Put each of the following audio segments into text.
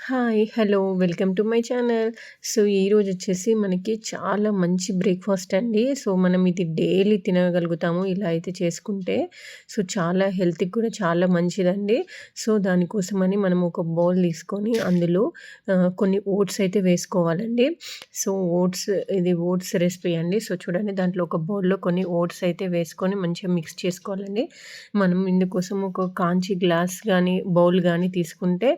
Hi! Hello! Welcome to my channel. So, ఈరోజొచ్చేసి మనకి చాలా మంచి బ్రేక్‌ఫాస్ట్ అండి. సో, మనం ఇది డైలీ తినగలుగుతాము ఇలా అయితే చేసుకుంటే. సో, చాలా హెల్త్‌కి కూడా చాలా మంచిదండి. సో, దానికోసమని మనం ఒక బౌల్ తీసుకొని అందులో కొన్ని ఓట్స్ అయితే వేసుకోవాలండి. సో, ఓట్స్ రెసిపీ అండి. సో, చూడండి దాంట్లో ఒక బౌల్‌లో కొన్ని ఓట్స్ అయితే వేసుకొని మంచిగా మిక్స్ చేసుకోవాలండి. మనం ఇందుకోసం ఒక కాంచి గ్లాస్ గానీ, బౌల్ గానీ తీసుకుంటే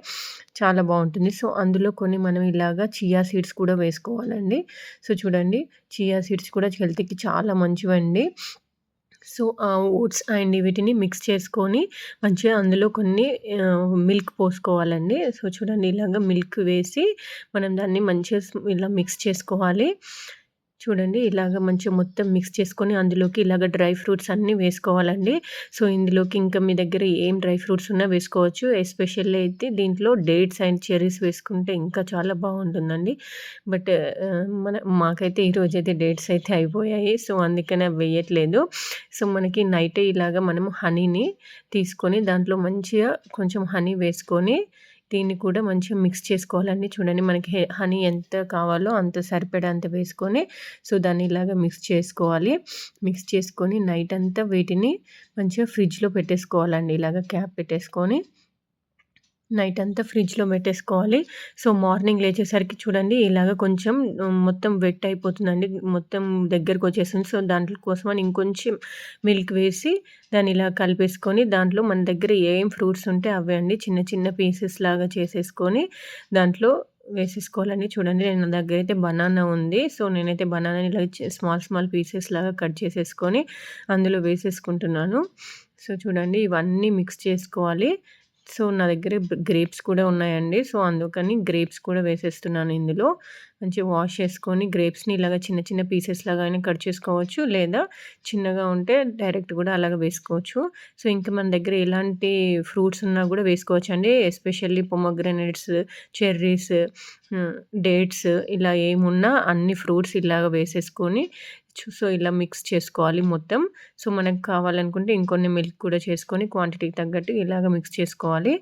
చాలా బావుంటుంది. సో, అందులో కొన్ని మనం ఇలాగా చియా సీడ్స్ కూడా వేసుకోవాలండి. సో, చూడండి చియా సీడ్స్ కూడా హెల్త్‌కి చాలా మంచివండి. సో, ఆ ఓట్స్ అండ్ వీటిని మిక్స్ చేసుకొని మంచిగా అందులో కొన్ని మిల్క్ పోసుకోవాలండి. సో, చూడండి ఇలాగ మిల్క్ వేసి మనం దాన్ని మంచిగా ఇలా మిక్స్ చేసుకోవాలి. చూడండి ఇలాగ మంచిగా మొత్తం మిక్స్ చేసుకొని అందులోకి ఇలాగ డ్రై ఫ్రూట్స్ అన్నీ వేసుకోవాలండి. సో, ఇందులోకి ఇంకా మీ దగ్గర ఏం డ్రై ఫ్రూట్స్ ఉన్నా వేసుకోవచ్చు. ఎస్పెషల్లీ అయితే దీంట్లో డేట్స్ అండ్ చెర్రీస్ వేసుకుంటే ఇంకా చాలా బావుంటుందండి. బట్ మాకైతే ఈరోజైతే డేట్స్ అయితే అయిపోయాయి. సో, అందుకని అవి వేయట్లేదు. సో, మనకి నైటే ఇలాగ మనము హనీని తీసుకొని దాంట్లో మంచిగా కొంచెం హనీ వేసుకొని దీన్ని కూడా మంచిగా మిక్స్ చేసుకోవాలండి. చూడండి మనకి హనీ ఎంత కావాలో అంత సరిపడేంత వేసుకొని సో, దాన్ని ఇలాగ మిక్స్ చేసుకోవాలి. మిక్స్ చేసుకొని నైట్ అంతా వీటిని మంచిగా ఫ్రిడ్జ్‌లో పెట్టేసుకోవాలండి. ఇలాగ క్యాప్ పెట్టేసుకొని నైట్ అంతా ఫ్రిడ్జ్‌లో పెట్టేసుకోవాలి. సో, మార్నింగ్ లేచేసరికి చూడండి ఇలాగ కొంచెం మొత్తం వెట్ అయిపోతుందండి. మొత్తం దగ్గరకొచ్చేస్తుంది. సో, దాంట్లో కోసమని ఇంకొంచెం మిల్క్ వేసి దాన్ని ఇలా కలిపేసుకొని దాంట్లో మన దగ్గర ఏం ఫ్రూట్స్ ఉంటే అవే అండి చిన్న చిన్న పీసెస్ లాగా చేసేసుకొని దాంట్లో వేసేసుకోవాలండి. చూడండి నా దగ్గరైతే బనానా ఉంది. సో, నేనైతే బనానాని ఇలా స్మాల్ స్మాల్ పీసెస్ లాగా కట్ చేసేసుకొని అందులో వేసేసుకుంటున్నాను. సో, చూడండి ఇవన్నీ మిక్స్ చేసుకోవాలి. సో, నా దగ్గర గ్రేప్స్ కూడా ఉన్నాయండి. సో, అందుకని గ్రేప్స్ కూడా వేసేస్తున్నాను ఇందులో. మంచిగా వాష్ చేసుకొని గ్రేప్స్‌ని ఇలాగ చిన్న చిన్న పీసెస్ లాగా అయినా కట్ చేసుకోవచ్చు. లేదా చిన్నగా ఉంటే డైరెక్ట్ కూడా అలాగ వేసుకోవచ్చు. సో, ఇంకా మన దగ్గర ఎలాంటి ఫ్రూట్స్ ఉన్నా కూడా వేసుకోవచ్చండి. ఎస్పెషల్లీ పొమోగ్రానేట్స్, చెర్రీస్, హ్మ్, డేట్స్ ఇలా ఏమున్నా అన్ని ఫ్రూట్స్ ఇలాగ వేసేసుకొని సో, ఇలా మిక్స్ చేసుకోవాలి మొత్తం. సో, మనకు కావాలనుకుంటే ఇంకొన్ని మిల్క్ కూడా చేసుకొని క్వాంటిటీకి తగ్గట్టు ఇలాగ మిక్స్ చేసుకోవాలి.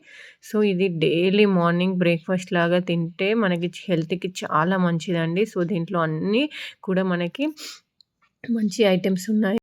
సో, ఇది డైలీ మార్నింగ్ బ్రేక్‌ఫాస్ట్ లాగా తింటే మనకి హెల్త్‌కి చాలా మంచిదండి. సో, దీంట్లో అన్నీ కూడా మనకి మంచి ఐటెమ్స్ ఉన్నాయి.